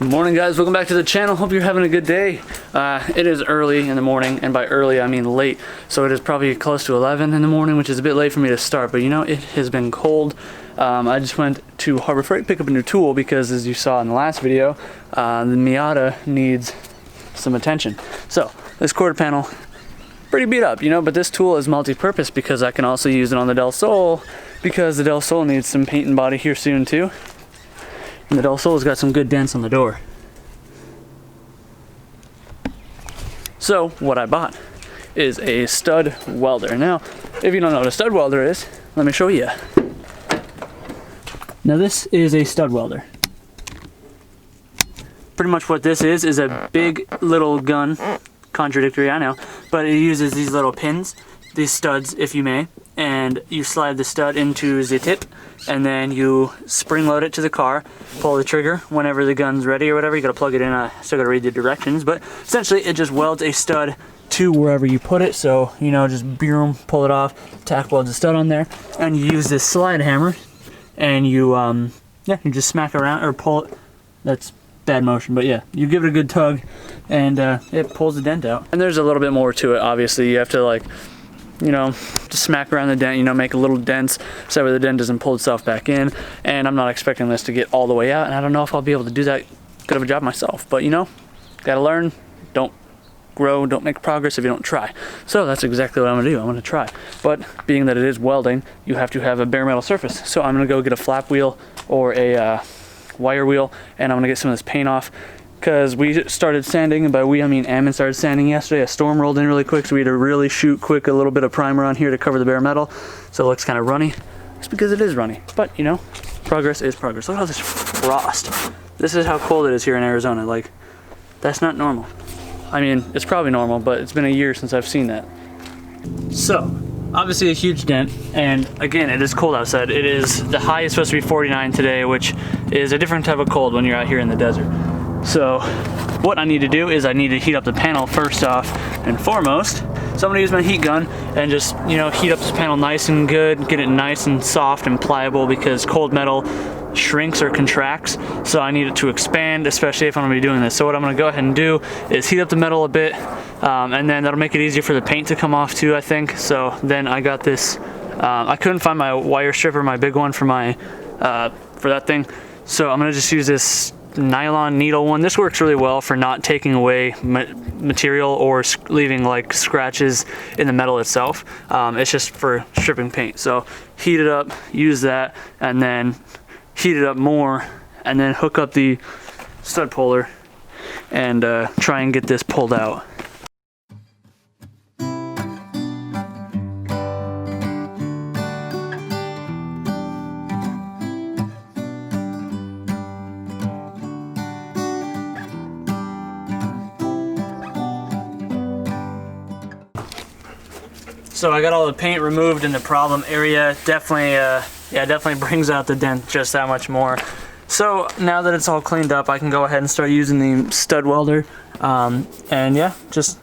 Good morning, guys. Welcome back to the channel. Hope you're having a good day. It is early in the morning, and by early I mean late, so it is probably close to 11 in the morning, which is a bit late for me to start, but you know, it has been cold. I just went to Harbor Freight to pick up a new tool because, as you saw in the last video, the Miata needs some attention. So this quarter panel, pretty beat up, you know, but this tool is multi-purpose because I can also use it on the Del Sol, because the Del Sol needs some paint and body here soon too. And the Del Sol's got some good dents on the door. So what I bought is a stud welder. Now, if you don't know what a stud welder is, let me show you. Now this is a stud welder. Pretty much what this is a big little gun. Contradictory, I know, but it uses these little pins, these studs if you may, and you slide the stud into the tip, and then you spring load it to the car, pull the trigger whenever the gun's ready or whatever. You gotta plug it in. I still gotta read the directions, but essentially it just welds a stud to wherever you put it. So, you know, just boom, pull it off, tack welds the stud on there, and you use this slide hammer, and you you just smack around or pull it. That's bad motion, but yeah, you give it a good tug, and it pulls the dent out. And there's a little bit more to it. Obviously, you have to, like, you know, just smack around the dent, you know, make a little dents so that the dent doesn't pull itself back in. And I'm not expecting this to get all the way out, and I don't know if I'll be able to do that good of a job myself, but you know, gotta learn. Don't grow, don't make progress if you don't try. So that's exactly what I'm gonna do. I'm gonna try, but being that it is welding, you have to have a bare metal surface. So I'm gonna go get a flap wheel or a wire wheel, and I'm gonna get some of this paint off, because we started sanding, and by we I mean Ammon started sanding yesterday. A storm rolled in really quick, so we had to really shoot quick a little bit of primer on here to cover the bare metal, so it looks kind of runny. It's because it is runny, but you know, progress is progress. Look at all this frost. This is how cold it is here in Arizona. Like, that's not normal. I mean, it's probably normal, but it's been a year since I've seen that. So obviously a huge dent, and again, it is cold outside. It is, the high is supposed to be 49 today, which is a different type of cold when you're out here in the desert. So what I need to do is I need to heat up the panel first off and foremost. So I'm gonna use my heat gun and just, you know, heat up this panel nice and good, get it nice and soft and pliable, because cold metal shrinks or contracts, so I need it to expand, especially if I'm gonna be doing this. So what I'm gonna go ahead and do is heat up the metal a bit, and then that'll make it easier for the paint to come off too, I think. So then I got this, I couldn't find my wire stripper, my big one for my, for that thing. So I'm gonna just use this nylon needle one. This works really well for not taking away material or leaving like scratches in the metal itself. It's just for stripping paint. So heat it up, use that, and then heat it up more, and then hook up the stud puller and try and get this pulled out. So I got all the paint removed in the problem area. Definitely brings out the dent just that much more. So now that it's all cleaned up, I can go ahead and start using the stud welder. And yeah, just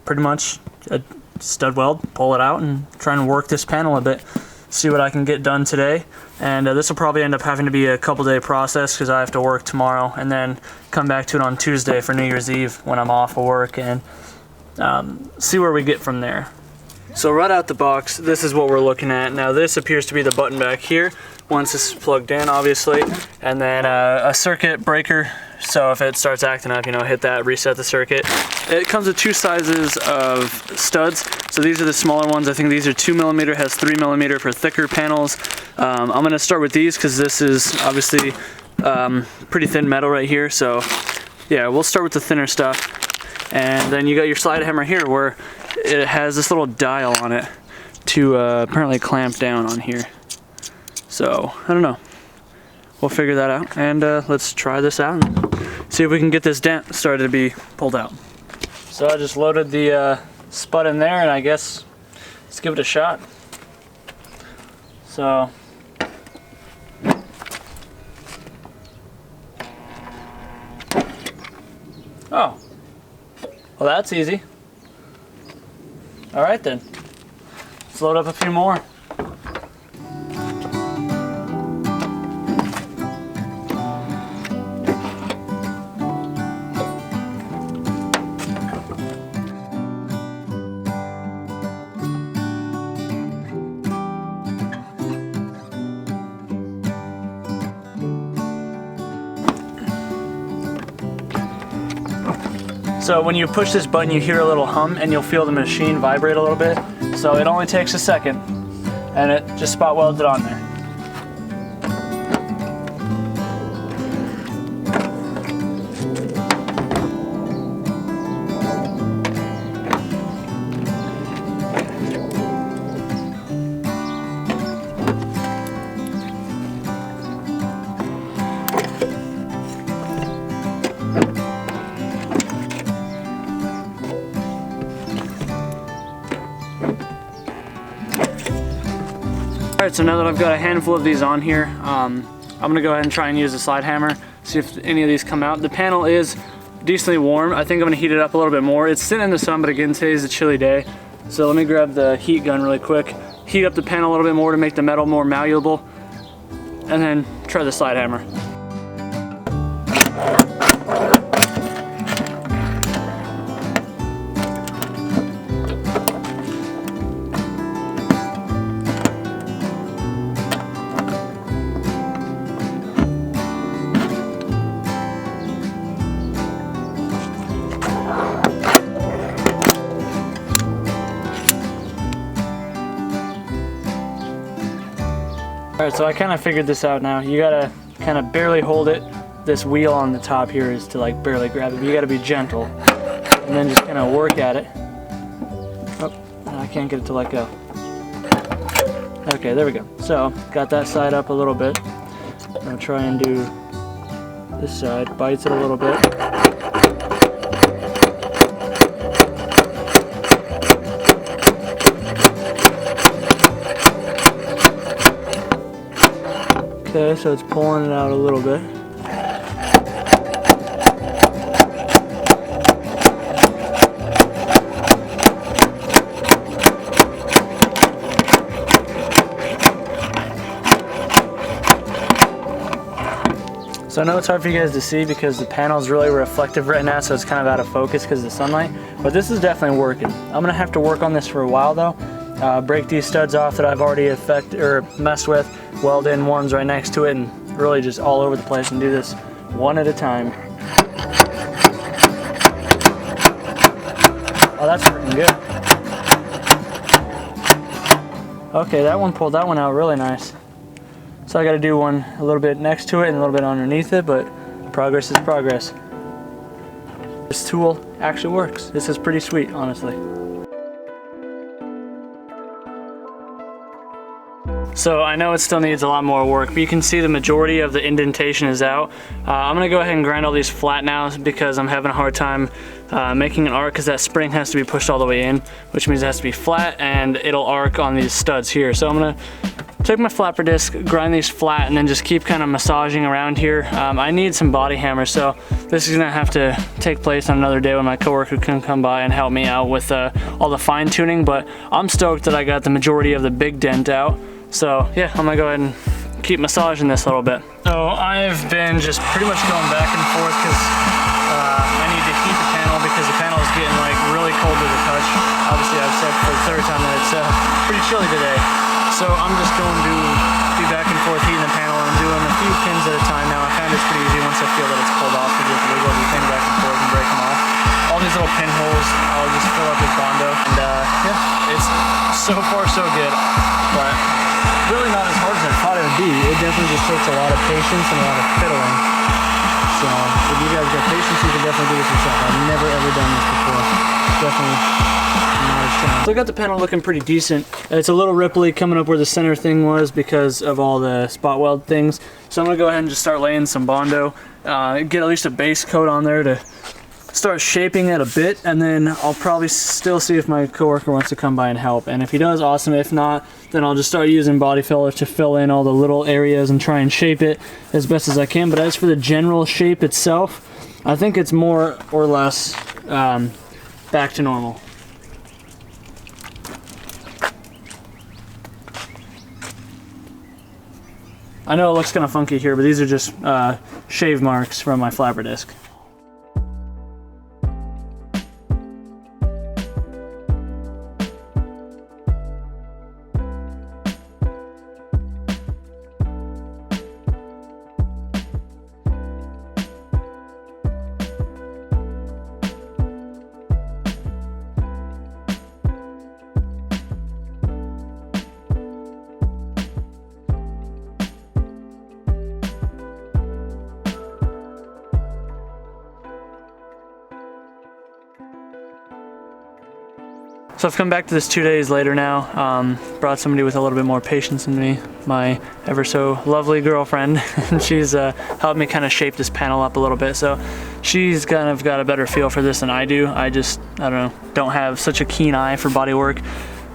pretty much a stud weld, pull it out, and try and work this panel a bit. See what I can get done today. And this will probably end up having to be a couple-day process, because I have to work tomorrow and then come back to it on Tuesday for New Year's Eve when I'm off of work, and see where we get from there. So right out the box, this is what we're looking at. Now this appears to be the button back here, once this is plugged in obviously, and then a circuit breaker, so if it starts acting up, you know, hit that, reset the circuit. It comes with two sizes of studs, so these are the smaller ones. I think these are 2mm, has 3mm for thicker panels. I'm going to start with these because this is obviously pretty thin metal right here, so yeah, we'll start with the thinner stuff. And then you got your slide hammer here, where it has this little dial on it to apparently clamp down on here. So I don't know, we'll figure that out, and let's try this out and see if we can get this dent started to be pulled out. So I just loaded the spud in there, and I guess let's give it a shot. So oh, well, that's easy. All right then, let's load up a few more. So when you push this button, you hear a little hum and you'll feel the machine vibrate a little bit. So it only takes a second and it just spot welds it on there. Alright, so now that I've got a handful of these on here, I'm going to go ahead and try and use a slide hammer, see if any of these come out. The panel is decently warm. I think I'm going to heat it up a little bit more. It's sitting in the sun, but again, today's a chilly day. So let me grab the heat gun really quick, heat up the panel a little bit more to make the metal more malleable, and then try the slide hammer. Alright, so I kind of figured this out now. You gotta kind of barely hold it. This wheel on the top here is to like barely grab it, but you gotta be gentle. And then just kind of work at it. Oh, I can't get it to let go. Okay, there we go. So, got that side up a little bit. I'm gonna try and do this side. Bites it a little bit. Okay, so it's pulling it out a little bit. So I know it's hard for you guys to see because the panel is really reflective right now, so it's kind of out of focus because of the sunlight, but this is definitely working. I'm gonna have to work on this for a while though. Break these studs off that I've already messed with, weld in ones right next to it, and really just all over the place, and do this one at a time. Oh, that's working good. Okay, that one pulled that one out really nice. So I got to do one a little bit next to it and a little bit underneath it, but progress is progress. This tool actually works. This is pretty sweet, honestly. So I know it still needs a lot more work, but you can see the majority of the indentation is out. I'm gonna go ahead and grind all these flat now because I'm having a hard time making an arc, because that spring has to be pushed all the way in, which means it has to be flat and it'll arc on these studs here. So I'm gonna take my flapper disc, grind these flat, and then just keep kind of massaging around here. I need some body hammers, so this is gonna have to take place on another day when my coworker can come by and help me out with all the fine tuning, but I'm stoked that I got the majority of the big dent out. So yeah, I'm gonna go ahead and keep massaging this a little bit. So I've been just pretty much going back and forth because I need to heat the panel because the panel is getting like really cold to the touch. Obviously I've said for the third time that it's pretty chilly today. So I'm just going to be back and forth heating the panel and doing a few pins at a time now. I find it's pretty easy once I feel that it's pulled off to just wiggle the pin back and forth and break them off. All these little pinholes I'll just fill up with Bondo, and yeah, it's so far so good, but really not as hard as I thought it would be. It definitely just takes a lot of patience and a lot of fiddling. So if you guys got patience, you can definitely do this yourself. I've never ever done this before. Definitely not as challenging. So I got the panel looking pretty decent. It's a little ripply coming up where the center thing was because of all the spot weld things. So I'm gonna go ahead and just start laying some Bondo, get at least a base coat on there to start shaping it a bit, and then I'll probably still see if my coworker wants to come by and help, and if he does, awesome. If not, then I'll just start using body filler to fill in all the little areas and try and shape it as best as I can. But as for the general shape itself, I think it's more or less back to normal. I know it looks kind of funky here, but these are just shave marks from my flapper disc. So I've come back to this 2 days later now. Brought somebody with a little bit more patience than me, my ever so lovely girlfriend. And she's helped me kind of shape this panel up a little bit. So she's kind of got a better feel for this than I do. I don't know, don't have such a keen eye for body work.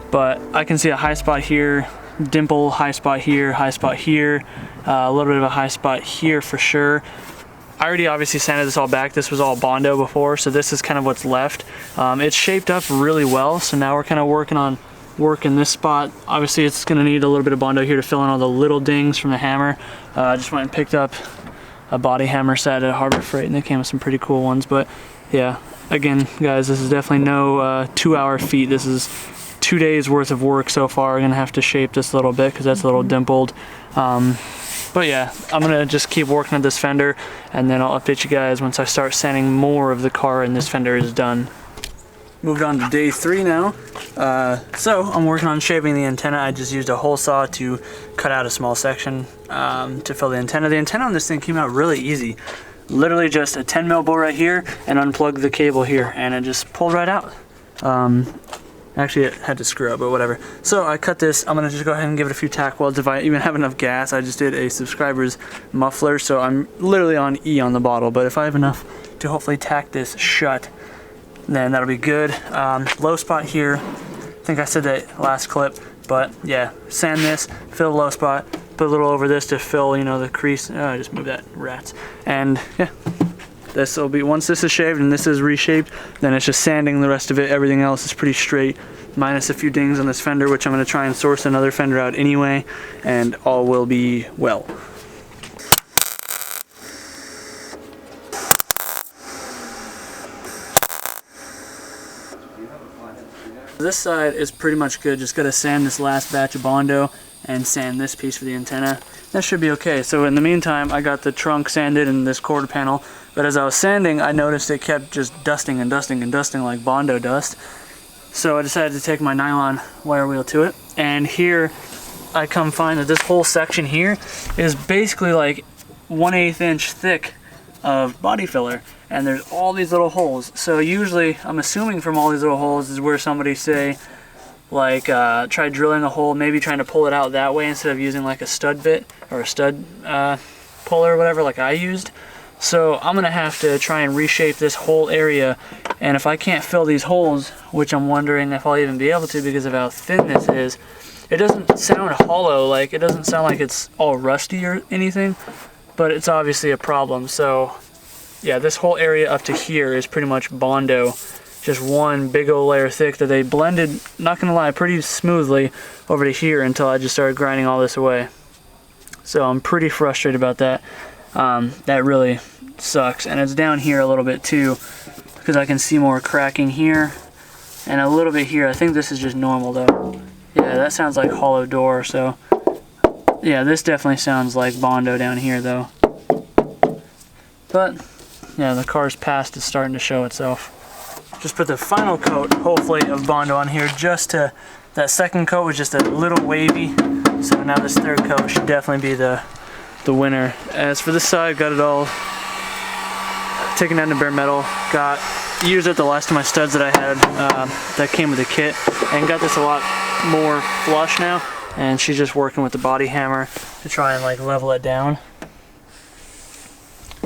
But I can see a high spot here, dimple, high spot here, a little bit of a high spot here for sure. I already obviously sanded this all back. This was all Bondo before, so this is kind of what's left. It's shaped up really well, so now we're kind of working on working this spot. Obviously it's going to need a little bit of Bondo here to fill in all the little dings from the hammer. I just went and picked up a body hammer set at Harbor Freight, and they came with some pretty cool ones. But yeah, again guys, this is definitely no 2-hour feat. This is 2 days worth of work so far. We're going to have to shape this a little bit because that's a little dimpled. But yeah, I'm gonna just keep working on this fender, and then I'll update you guys once I start sanding more of the car and this fender is done. Moved on to day 3 now. So I'm working on shaping the antenna. I just used a hole saw to cut out a small section to fill the antenna. The antenna on this thing came out really easy. Literally just a 10 mil bolt right here and unplug the cable here, and it just pulled right out. Actually, it had to screw up, but whatever. So I cut this. I'm gonna just go ahead and give it a few tack welds if I even have enough gas. I just did a subscriber's muffler, so I'm literally on E on the bottle, but if I have enough to hopefully tack this shut, then that'll be good. Low spot here. I think I said that last clip, but yeah, sand this, fill the low spot, put a little over this to fill, you know, the crease. I just moved that, rats. And yeah. This will be, once this is shaved and this is reshaped, then it's just sanding the rest of it. Everything else is pretty straight, minus a few dings on this fender, which I'm going to try and source another fender out anyway, and all will be well. This side is pretty much good. Just got to sand this last batch of Bondo and sand this piece for the antenna. That should be okay. So in the meantime, I got the trunk sanded and this quarter panel, but as I was sanding, I noticed it kept just dusting and dusting and dusting like Bondo dust. So I decided to take my nylon wire wheel to it, and here I come find that this whole section here is basically like 1/8 inch thick of body filler, and there's all these little holes. So usually, I'm assuming from all these little holes is where somebody say, like try drilling a hole, maybe trying to pull it out that way instead of using like a stud bit or a stud puller or whatever like I used. So I'm gonna have to try and reshape this whole area, and if I can't fill these holes, which I'm wondering if I'll even be able to because of how thin this is, it doesn't sound hollow, like it doesn't sound like it's all rusty or anything, but it's obviously a problem. So yeah, this whole area up to here is pretty much Bondo, just one big old layer thick that they blended, not gonna lie, pretty smoothly over to here until I just started grinding all this away. So I'm pretty frustrated about that. That really sucks, and it's down here a little bit too because I can see more cracking here and a little bit here. I think this is just normal though. Yeah, that sounds like hollow door. So yeah, this definitely sounds like Bondo down here though. But yeah, the car's past is starting to show itself. Just put the final coat, hopefully, of Bondo on here. Just to, that second coat was just a little wavy, so now this third coat should definitely be the winner. As for this side, got it all taken down to bare metal. Used up the last of my studs that I had that came with the kit, and got this a lot more flush now. And she's just working with the body hammer to try and like level it down.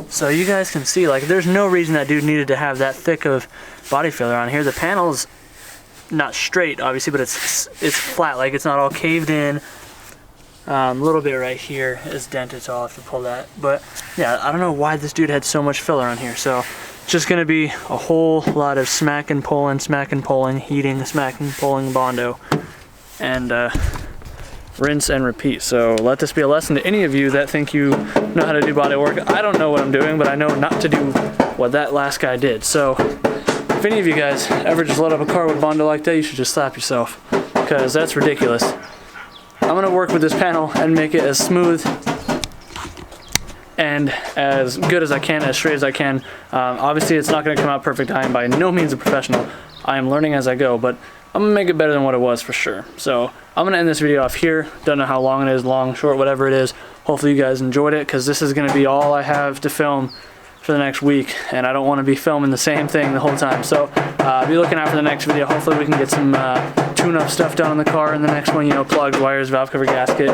So you guys can see, like, there's no reason that dude needed to have that thick of body filler on here. The panel's not straight, obviously, but it's flat, like it's not all caved in. A little bit right here is dented, so I'll have to pull that. But yeah, I don't know why this dude had so much filler on here. So it's just gonna be a whole lot of smack and pulling, heating, smack and pulling Bondo, and rinse and repeat. So let this be a lesson to any of you that think you know how to do body work. I don't know what I'm doing, but I know not to do what that last guy did. So if any of you guys ever just load up a car with Bondo like that, you should just slap yourself, because that's ridiculous. I'm gonna work with this panel and make it as smooth and as good as I can, as straight as I can. Obviously it's not gonna come out perfect. I am by no means a professional. I am learning as I go, but I'm gonna make it better than what it was for sure. So I'm gonna end this video off here. Don't know how long it is, long, short, whatever it is. Hopefully you guys enjoyed it, because this is gonna be all I have to film for the next week, and I don't want to be filming the same thing the whole time. So be looking out for the next video. Hopefully we can get some tune-up stuff done on the car in the next one, you know, plugs, wires, valve cover gasket,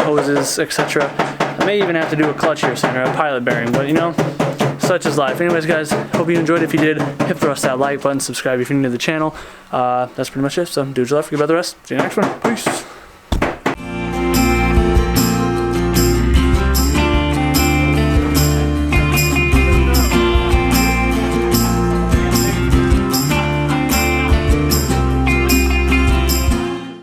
hoses, etc. I may even have to do a clutch here soon, or a pilot bearing, but you know, such is life. Anyways, guys, hope you enjoyed. If you did, hit thrust that like button, subscribe if you're new to the channel. That's pretty much it. So do what you love, forget about the rest. See you next one. Peace.